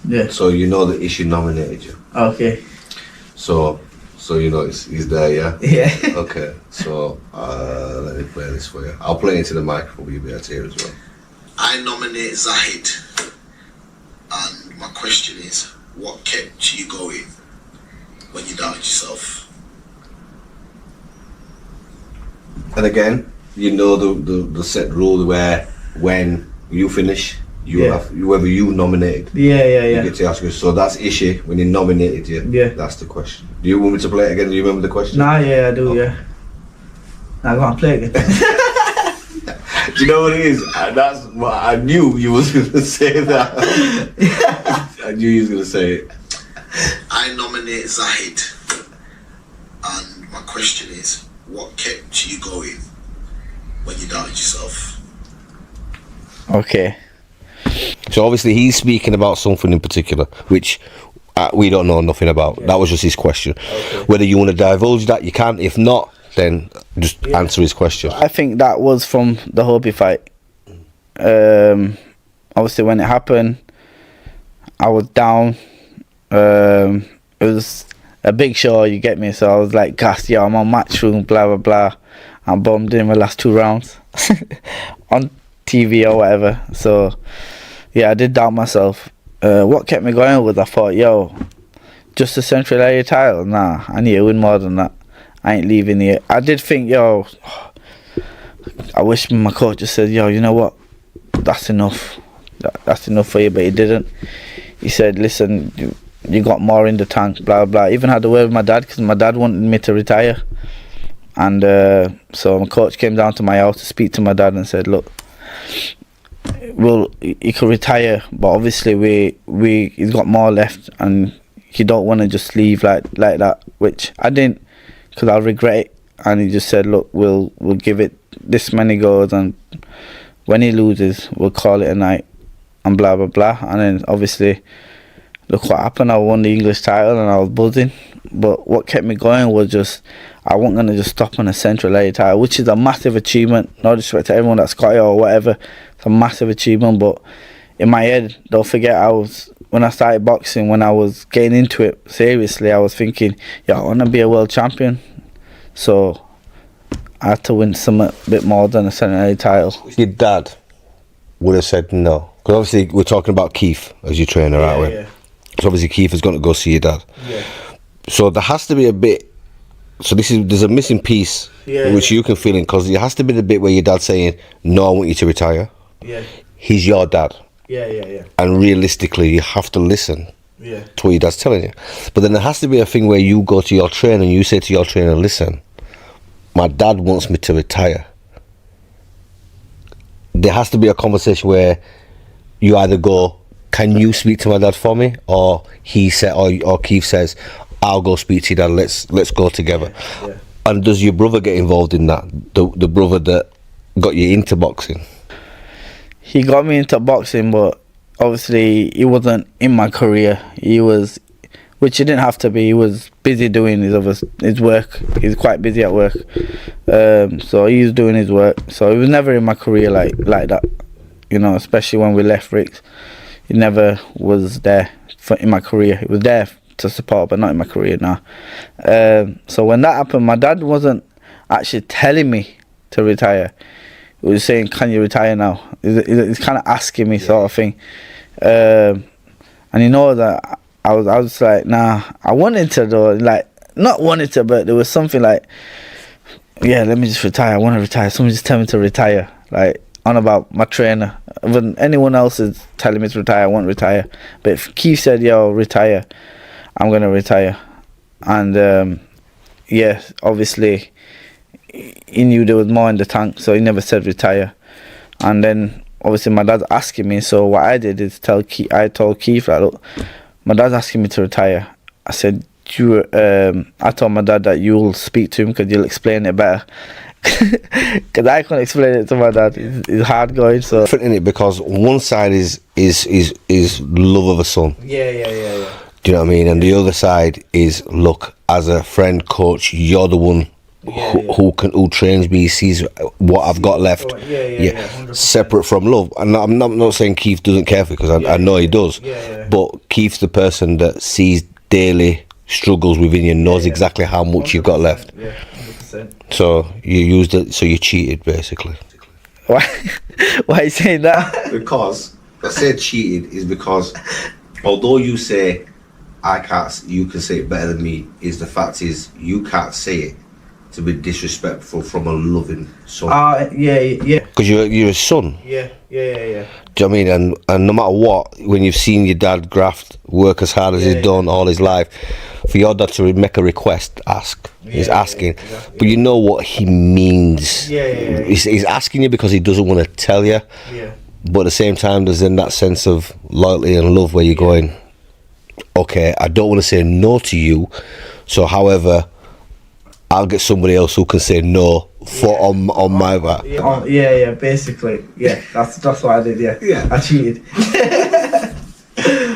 Yeah. So you know that Ishi nominated you. Okay. So you know he's there, yeah? Yeah. Okay, so let me play this for you. I'll play it into the microphone, you'll be able to hear as well. I nominate Zahid, and my question is, what kept you going when you doubted yourself? And again, you know the set rule where when you finish, you have whoever you nominated. Yeah. You get to ask you. So that's Ishi when he nominated you. Yeah. That's the question. Do you want me to play it again? Do you remember the question? Nah, yeah, I do. Okay. Yeah. Now go on, play it again. Do you know what it is? That's what I knew you was gonna say that. I knew you was gonna say it. I nominate Zahid, and my question is, what kept you going when you doubted yourself? Okay. So obviously he's speaking about something in particular, which we don't know nothing about. That was just his question. Okay. Whether you want to divulge that, you can. If not, then just answer his question. I think that was from the Hobie fight. Obviously, when it happened, I was down. It was a big show, you get me? So I was like, gassed, yeah, I'm on Matchroom, blah, blah, blah. I'm bombed in my last 2 rounds on TV or whatever. So, yeah, I did doubt myself. What kept me going was I thought, yo, just a central area title? Nah, I need to win more than that. I ain't leaving here. I did think, yo, I wish my coach just said, yo, you know what? That's enough. That's enough for you, but he didn't. He said, listen, you got more in the tank, blah, blah. Even had a word with my dad because my dad wanted me to retire. And so my coach came down to my house to speak to my dad and said, look, well, he could retire, but obviously he's got more left and you don't want to just leave like that, which I didn't, because I'll regret it. And he just said, look, we'll give it this many goes, and when he loses, we'll call it a night, and blah, blah, blah. And then obviously, look what happened. I won the English title and I was buzzing. But what kept me going was just, I wasn't going to just stop on a central area title, which is a massive achievement. No disrespect to everyone that's got it or whatever. It's a massive achievement. But in my head, don't forget, when I started boxing, when I was getting into it seriously, I was thinking, yeah, I want to be a world champion. So I had to win something a bit more than a central area title. Your dad would have said no. Because obviously we're talking about Keith as your trainer, aren't we? Yeah. So obviously Keith is going to go see your dad. Yeah. So there has to be a bit. So there's a missing piece which you can feel in, because there has to be the bit where your dad's saying, no, I want you to retire. Yeah. He's your dad. Yeah. And realistically, you have to listen Yeah. to what your dad's telling you. But then there has to be a thing where you go to your trainer and you say to your trainer, listen, my dad wants me to retire. There has to be a conversation where you either go, can you speak to my dad for me? Or he said, or Keith says, I'll go speak to your dad, let's go together. Yeah. And does your brother get involved in that? The brother that got you into boxing? He got me into boxing, but obviously he wasn't in my career. He was, which he didn't have to be. He was busy doing his work. He's quite busy at work, so he was doing his work. So he was never in my career like that, you know. Especially when we left Rick's, he never was there in my career. He was there to support, but not in my career now. So when that happened, my dad wasn't actually telling me to retire. He was saying, can you retire now? He's kind of asking me, sort of thing. And you know that I was like, nah, I wanted to though, like, not wanted to, but there was something like, yeah, let me just retire, I want to retire. Someone just tell me to retire, like, on about my trainer. When anyone else is telling me to retire, I won't retire. But if Keith said, yo, retire, I'm going to retire. And yeah, obviously he knew there was more in the tank, so he never said retire. And then obviously my dad's asking me, so what I did is I told Keith, like, look, my dad's asking me to retire. I said, I told my dad that you'll speak to him because you'll explain it better. Because I couldn't explain it to my dad. It's hard going. So Different in it, because one side is love of a son. Yeah. Do you know what I mean? And the other side is, look, as a friend, coach, you're the one who trains me, sees what I've got left. Yeah. Separate from love. And I'm not saying Keith doesn't care for it, because I know he does. Yeah. But Keith's the person that sees daily struggles within you, knows exactly how much you've got left. Yeah, 100%. So you used it. So you cheated, basically. why are you saying that? Because I said cheated is because although you say I can't, you can say it better than me, is the fact is you can't say it to be disrespectful from a loving son. Yeah. Because you're a son. Yeah. Do you know what I mean? And no matter what, when you've seen your dad graft, work as hard as he's done all his life, for your dad to make a request, he's asking. Exactly. But you know what he means. Yeah. He's asking you because he doesn't want to tell you. Yeah. But at the same time, there's then that sense of loyalty and love where you're going, okay, I don't want to say no to you, so however, I'll get somebody else who can say no on my back. Yeah, basically. Yeah, that's what I did, yeah. I cheated.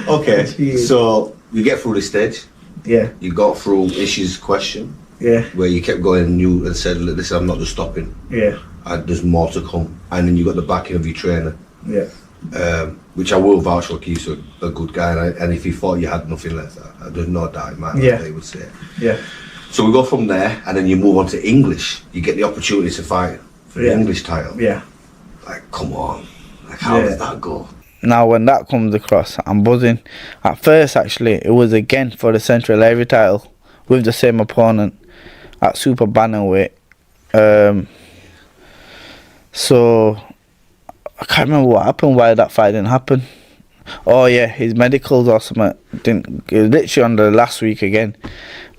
Okay, I cheated. so you get through the stage. Yeah. You got through Ish's question. Yeah. Where you kept going and said, listen, I'm not just stopping. Yeah. There's more to come. And then you got the backing of your trainer. Yeah. Which I will vouch for. He's a good guy. And if he thought you had nothing left, there's no doubt in my mind, they would say. Yeah. So we go from there, and then you move on to English. You get the opportunity to fight for the English title. Yeah. Like, come on. Like, how does that go? Now, when that comes across, I'm buzzing. At first, actually, it was again for the Central Area title with the same opponent at Super Bantamweight. So I can't remember what happened, why that fight didn't happen. Oh yeah, his medicals or something didn't. It was literally on the last week again,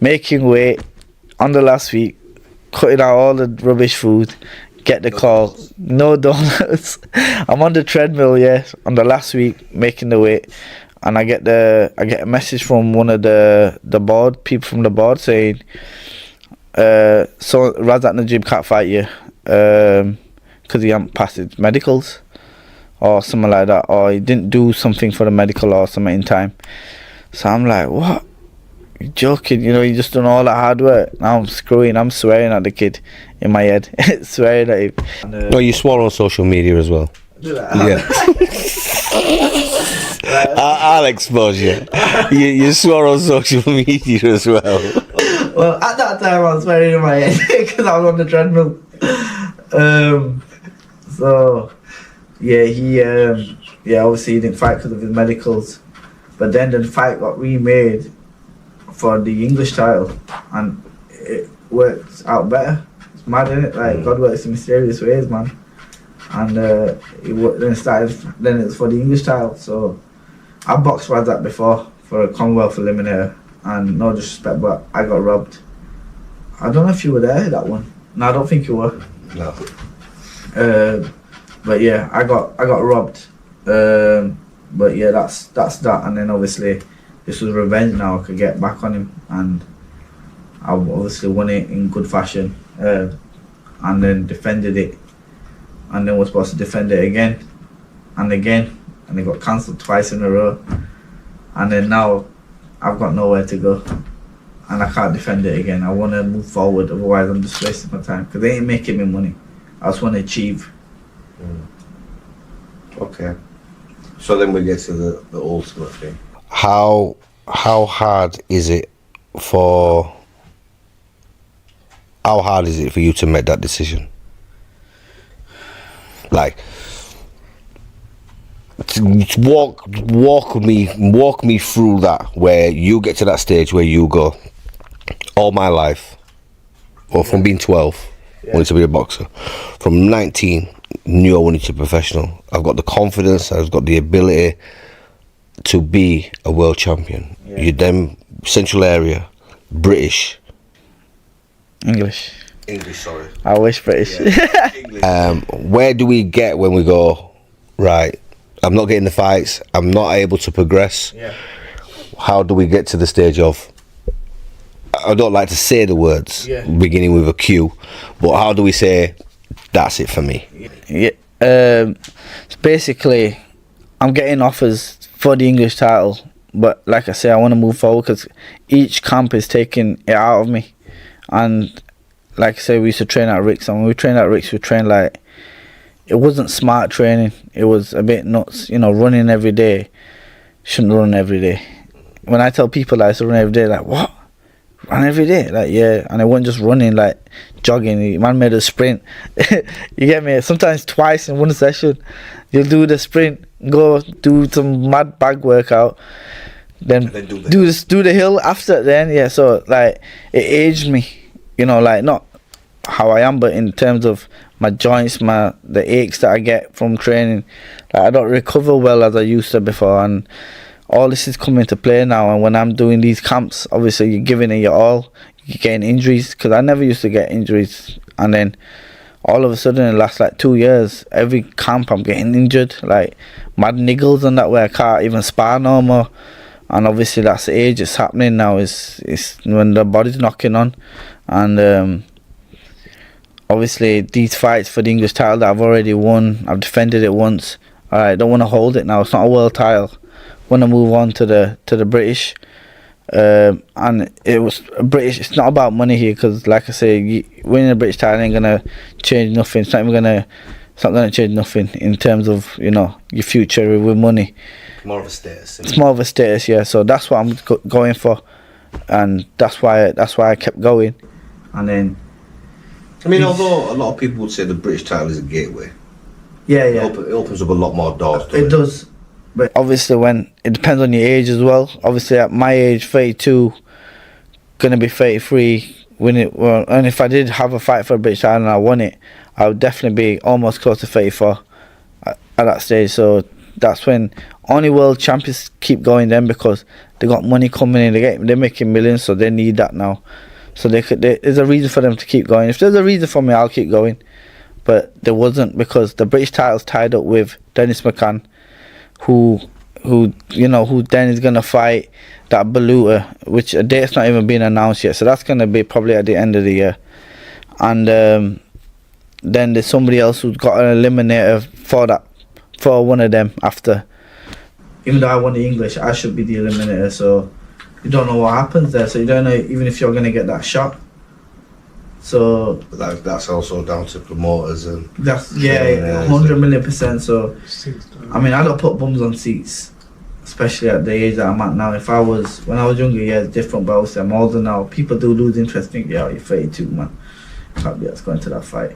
making weight on the last week, cutting out all the rubbish food. Get the call, no donuts. I'm on the treadmill, on the last week making the weight, and I get a message from one of the board people from the board saying, so Razak Najib can't fight you because he hasn't passed his medicals or something like that, or he didn't do something for the medical or something in time. So I'm like, what? You're joking, you just done all that hard work. Now I'm swearing at the kid in my head, swearing at him. No, you swore on social media as well. Yeah. I'll expose you. You swore on social media as well. Well, at that time I was swearing in my head because I was on the treadmill. So yeah, he obviously he didn't fight because of his medicals, but then the fight got remade for the English title, and it worked out better. It's mad, isn't it? Like, God works in mysterious ways, man. And then it was for the English title. So I boxed Razak before for a Commonwealth eliminator, and no disrespect, but I got robbed. I don't know if you were there, that one. No, I don't think you were. No. But yeah, I got robbed. But yeah, that's that. And then obviously this was revenge. Now I could get back on him, and I obviously won it in good fashion, and then defended it, and then was supposed to defend it again, and it got cancelled twice in a row, and then now I've got nowhere to go, and I can't defend it again. I want to move forward, otherwise I'm just wasting my time because they ain't making me money. I just want to achieve. Okay. So then we get to the ultimate thing. How hard is it for you to make that decision? Like, walk me through that, where you get to that stage where you go, all my life, or from being 12, wanted to be a boxer, from 19, knew I wanted to be professional. I've got the confidence, I've got the ability to be a world champion. You then Central Area, British, English, sorry. I wish British. Where do we get when we go, right, I'm not getting the fights, I'm not able to progress? How do we get to the stage of, I don't like to say the words beginning with a Q, but how do we say that's it for me? Basically, I'm getting offers for the English title, but like I say, I want to move forward because each camp is taking it out of me. And like I say, we used to train at Rick's, and when we trained at Rick's, we trained like, it wasn't smart training, it was a bit nuts, running every day. Shouldn't run every day. When I tell people I used to run every day, like, what? Run every day? Like, yeah. And I wasn't just running, like jogging. Man made a sprint. You get me? Sometimes twice in one session. You'll do the sprint, go do some mad bag workout, then do the hill after. Then so like it aged me, like not how I am, but in terms of my joints, the aches that I get from training. Like, I don't recover well as I used to before, and all this is coming to play now. And when I'm doing these camps, obviously you're giving it your all, you're getting injuries, because I never used to get injuries, and then all of a sudden in the last like 2 years, every camp I'm getting injured, like mad niggles and that, where I can't even spar no more. And obviously that's the age it's happening now, is when the body's knocking on, and obviously these fights for the English title that I've already won, I've defended it once. I don't want to hold it now. It's not a world title. Want to move on to the British, and it was British. It's not about money here, because like I say, winning a British title ain't gonna change nothing. It's not gonna change nothing in terms of, you know, your future with money. More of a status. It's more of a status, yeah. So that's what I'm going for, and that's why I kept going. And then, I mean, although a lot of people would say the British title is a gateway. yeah, It opens up a lot more doors. it does. But obviously, when it depends on your age as well. Obviously, at my age, 32, gonna be 33. And if I did have a fight for a British title and I won it, I would definitely be almost close to 34 at that stage. So that's when only world champions keep going then, because they got money coming in. They're making millions, so they need that now. So there's a reason for them to keep going. If there's a reason for me, I'll keep going. But there wasn't, because the British title's tied up with Dennis McCann, who then is gonna fight that Baluta, which a date's not even been announced yet. So that's gonna be probably at the end of the year. And then there's somebody else who's got an eliminator for one of them after. Even though I won the English, I should be the eliminator. So you don't know what happens there. So you don't know even if you're gonna get that shot. So that's also down to promoters and that's 100 million%. So I mean, I don't put bums on seats, especially at the age that I'm at now. When I was younger, yeah, it's different. But obviously, I'm older now. People do lose interest. Think, yeah, you're 32, man. Can't be that's going to that fight.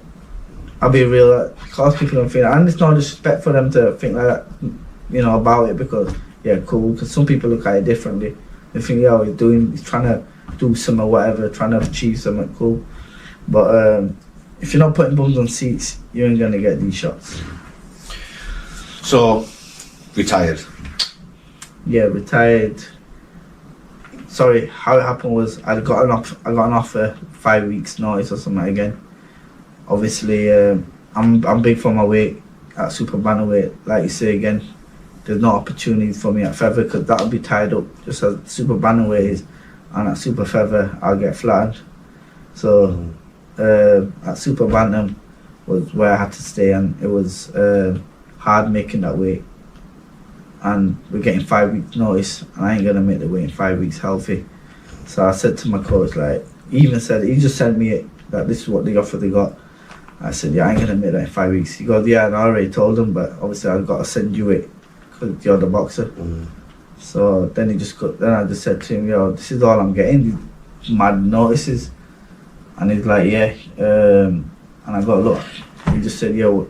I'll be real. Because people don't think that, and it's no disrespect for them to think like that, you know, about it. Because yeah, cool. Because some people look at it differently. They think, yeah, he's trying to do something or whatever, trying to achieve something cool. But if you're not putting bums on seats, you ain't gonna get these shots. So, retired. Yeah, retired. Sorry, how it happened was I got an offer 5 weeks notice or something again. Obviously, I'm big for my weight at Super Bantamweight. Like you say again, there's no opportunities for me at feather, because that'll be tied up just as Super Bantamweight is, and at Super Feather I'll get flattened. So. At Super Bantam was where I had to stay, and it was hard making that weight, and we're getting 5 weeks notice, and I ain't gonna make the weight in 5 weeks healthy. So I said to my coach, like, he just sent me it, that this is what the offer they got. I said, yeah, I ain't gonna make that in 5 weeks. He goes, yeah, and I already told him, but obviously I've got to send you it because you're the boxer. So then I just said to him, yo, this is all I'm getting, these mad notices. And he's like, yeah, and I got, look, he just said, yo,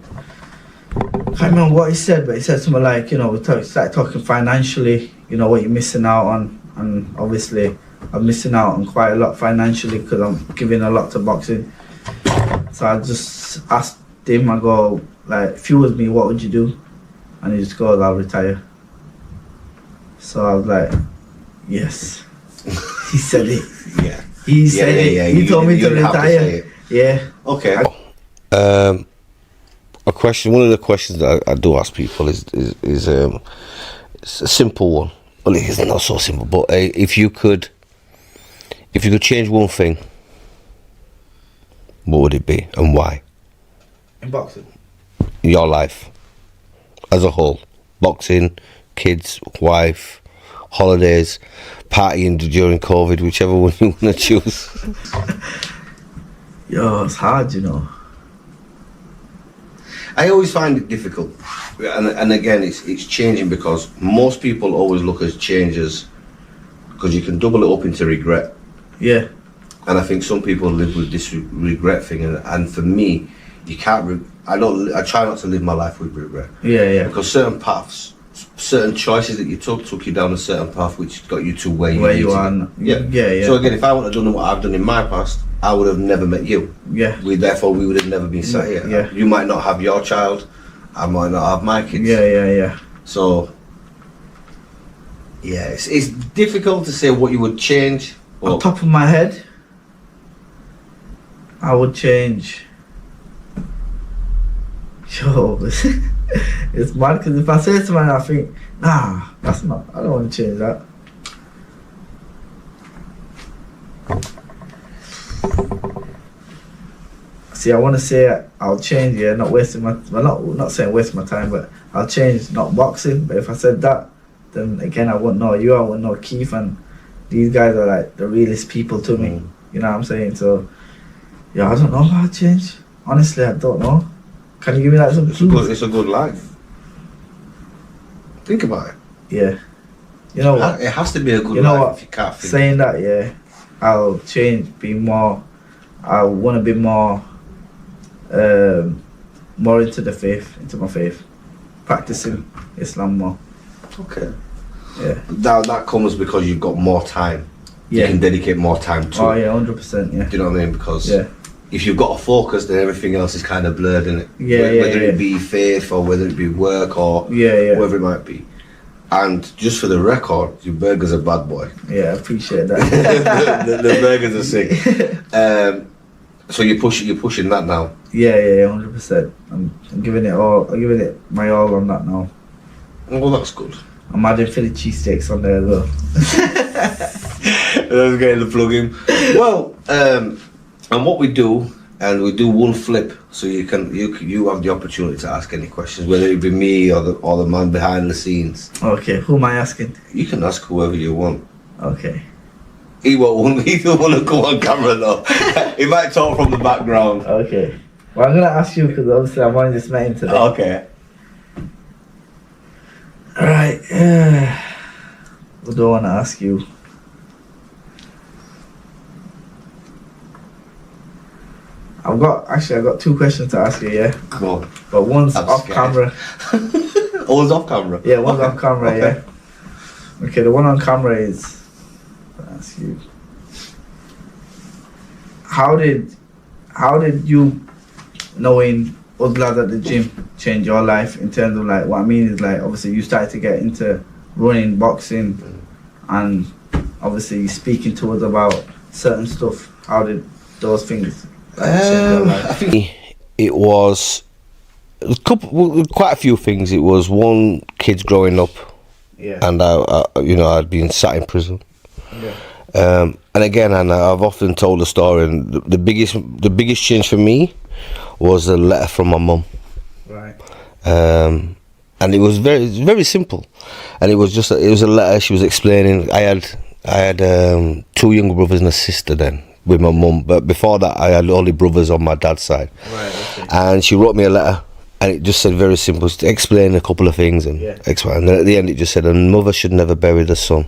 I can't remember what he said, but he said something like, you know, we started talking financially, you know, what you're missing out on, and obviously I'm missing out on quite a lot financially because I'm giving a lot to boxing. So I just asked him, I go, like, if you was me, what would you do? And he just goes, I'll retire. So I was like, yes. He said it. Yeah. He said it. Yeah. He told me to retire. Yeah. Okay. A question. One of the questions that I do ask people is it's a simple one. Well, it's not so simple, but if you could change one thing, what would it be and why? In boxing. Your life, as a whole, boxing, kids, wife, holidays, partying during COVID, whichever one you want to choose. Yo, it's hard, you know. I always find it difficult, and again, it's changing, because most people always look at changes because you can double it up into regret. Yeah. And I think some people live with this regret thing, and for me, you can't. I try not to live my life with regret. Yeah. Because certain paths, certain choices that you took you down a certain path, which got you to where you are. Yeah. So again, if I would have done what I've done in my past, I would have never met you. Yeah. Therefore, we would have never been sat here. Yeah. You might not have your child, I might not have my kids. Yeah. So, yeah, it's difficult to say what you would change. On top of my head, I would change. Yo, it's mad, because if I say to someone, I think, nah, that's not. I don't want to change that. See, I want to say I'll change, yeah, not wasting my, well, not saying waste my time, but I'll change not boxing. But if I said that, then again, I wouldn't know you, I wouldn't know Keith, and these guys are like the realest people to me. You know what I'm saying? So, yeah, I don't know if I'll change. Honestly, I don't know. Can you give me like some clues? It's a good life. Think about it. Yeah. You know what? It has to be a good You know life what? if you can't think. Saying that, yeah, I'll change, I want to be more into the faith, into my faith, practicing Islam more. Okay. Yeah. That comes because you've got more time. Yeah. You can dedicate more time to it. Yeah, 100%. Yeah. Do you know what I mean? Because Yeah. if you've got a focus, then everything else is kind of blurred, isn't it? Whether it be faith or whether it be work or whatever it might be. And just for the record, your burger's a bad boy. Yeah, I appreciate that. the burgers are sick. So you're pushing that now. Yeah, 100%. I'm giving it all. I'm giving it my all on that now. Well, that's good. I'm adding Philly cheesesteaks on there as well. Let's get the plug in. Well, and what we do, and we do one flip, so you have the opportunity to ask any questions, whether it be me or the man behind the scenes. Okay, who am I asking? You can ask whoever you want. Okay. He don't want to go on camera though. He might talk from the background. Okay. Well, I'm gonna ask you because obviously I've only just met him today. Okay. Alright. What do I want to ask you? I've got two questions to ask you, yeah? Come on. But one's I'm off scared. camera. One's off camera? Yeah, one's off camera, Okay. yeah. Okay, the one on camera is... I'll ask you. How did you, knowing us lads at the gym, change your life in terms of like, what I mean is like, obviously you started to get into running, boxing, and obviously speaking to us about certain stuff. How did those things change your life? I think it was quite a few things. It was one, kids growing up, Yeah. and I'd been sat in prison. Yeah. And again, I've often told the story, and the biggest change for me was a letter from my mum. Right. And it was very simple, and it was a letter. She was explaining. I had two younger brothers and a sister then with my mum, but before that I had only brothers on my dad's side. Right. Okay. And she wrote me a letter, and it just said very simple, to explain a couple of things, and explain. And then at the end it just said, "A mother should never bury the son.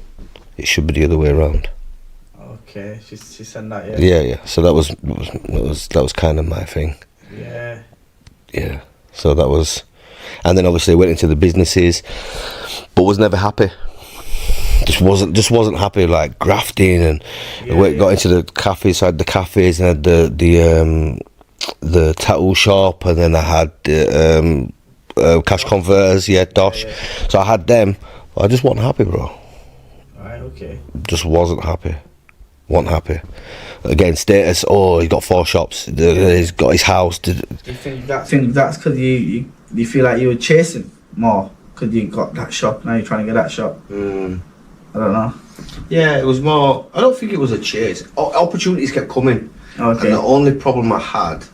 It should be the other way around." Okay. She said that. Yeah. Yeah. So that was kind of my thing. Yeah. Yeah. So that was, and then obviously went into the businesses, but was never happy. Just wasn't happy, like grafting, and got into the cafes. I had the cafes, and I had the tattoo shop, and then I had the cash converters. Yeah, Dosh. Yeah. So I had them. But I just wasn't happy, bro. Right. Okay. Just wasn't happy. Wasn't happy. Again, status. Oh, he got 4 shops. He's got his house. Do you think that's because you feel like you were chasing more because you got that shop, now you're trying to get that shop? I don't know. Yeah, it was more. I don't think it was a chase. Opportunities kept coming. Okay. And the only problem I had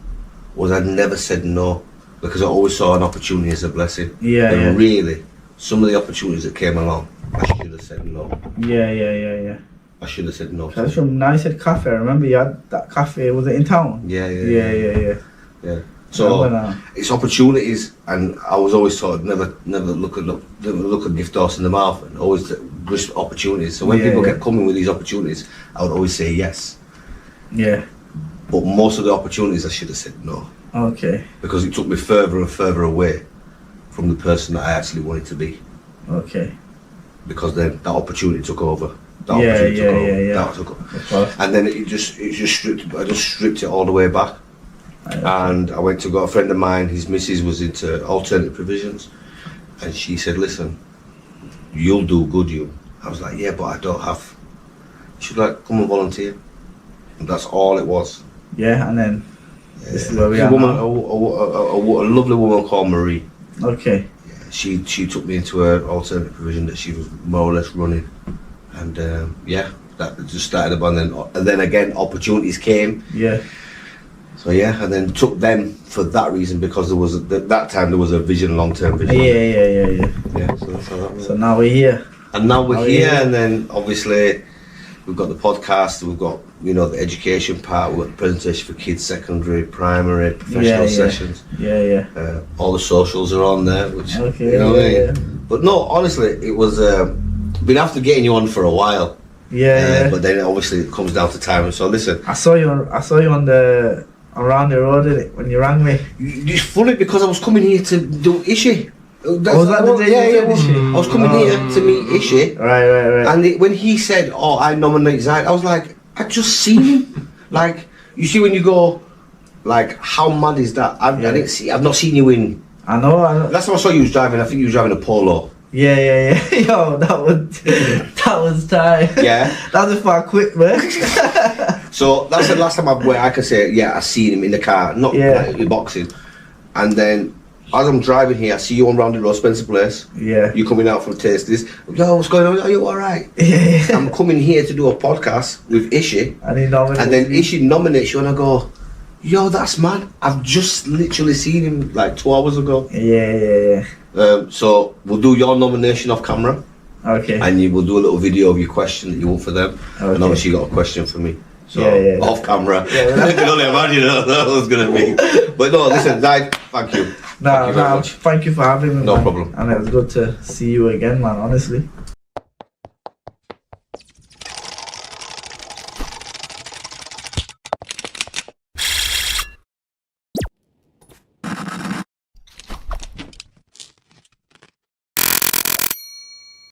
was I never said no, because I always saw an opportunity as a blessing. Yeah. And really, some of the opportunities that came along, I should have said no. Yeah. I should have said no. That's from, now you said cafe. I remember you had that cafe. Was it in town? Yeah. So it's opportunities, and I was always taught never look a gift horse in the mouth, and always grasp opportunities. So when people kept coming with these opportunities, I would always say yes. Yeah. But most of the opportunities I should have said no. Okay. Because it took me further and further away from the person that I actually wanted to be. Okay. Because then that opportunity took over. And then I just stripped it all the way back. And I went to got a friend of mine, his missus was into alternative provisions, and she said, "Listen, you'll do good, you." I was like, "Yeah, but I don't have." She was like, "Come and volunteer," and that's all it was. Yeah, and then this is where we are. A lovely woman called Marie. Okay. Yeah, she took me into her alternative provision that she was more or less running, and that just started up, and then again opportunities came. Yeah. So yeah, and then took them for that reason because there was that time there was a vision, long-term vision. Yeah. So that's how that was. So now we're here. And now we're here, and then obviously we've got the podcast. We've got the education part. We've got the presentation for kids, secondary, primary, professional sessions. All the socials are on there, which what I mean. But no, honestly, it was been after getting you on for a while. But then obviously it comes down to time. So listen, I saw you on the around the road, didn't it, when you rang me. It's funny because I was coming here to do Ishi. Was that the day you did Ishi? I was coming here to meet Ishi. Right. And when he said, "Oh, I nominate Zahid," I was like, "I just seen him." Like, you see when you go, like, how mad is that? I didn't see. I've not seen you in. I know. Last time I saw you was driving. I think you was driving a Polo. Yeah. Yo, that was time. Yeah. That was before I quit, man. So that's the last time where I can say, yeah, I seen him in the car, not like in boxing. And then as I'm driving here, I see you on Rounded Road, Spencer Place. Yeah. You coming out from Tasties. Yo, what's going on? Are you alright? Yeah. I'm coming here to do a podcast with Ishi. And he nominates And then me. Ishi nominates you and I go, yo, that's mad. I've just literally seen him like 2 hours ago. Yeah. So we'll do your nomination off camera. Okay. And you will do a little video of your question that you want for them. Okay. And obviously you got a question for me. So off camera. I can only imagine how that was going to be. But no, listen, Zahid, thank you. Thank you very much. Thank you for having me, No man. problem. And it was good to see you again, man, honestly.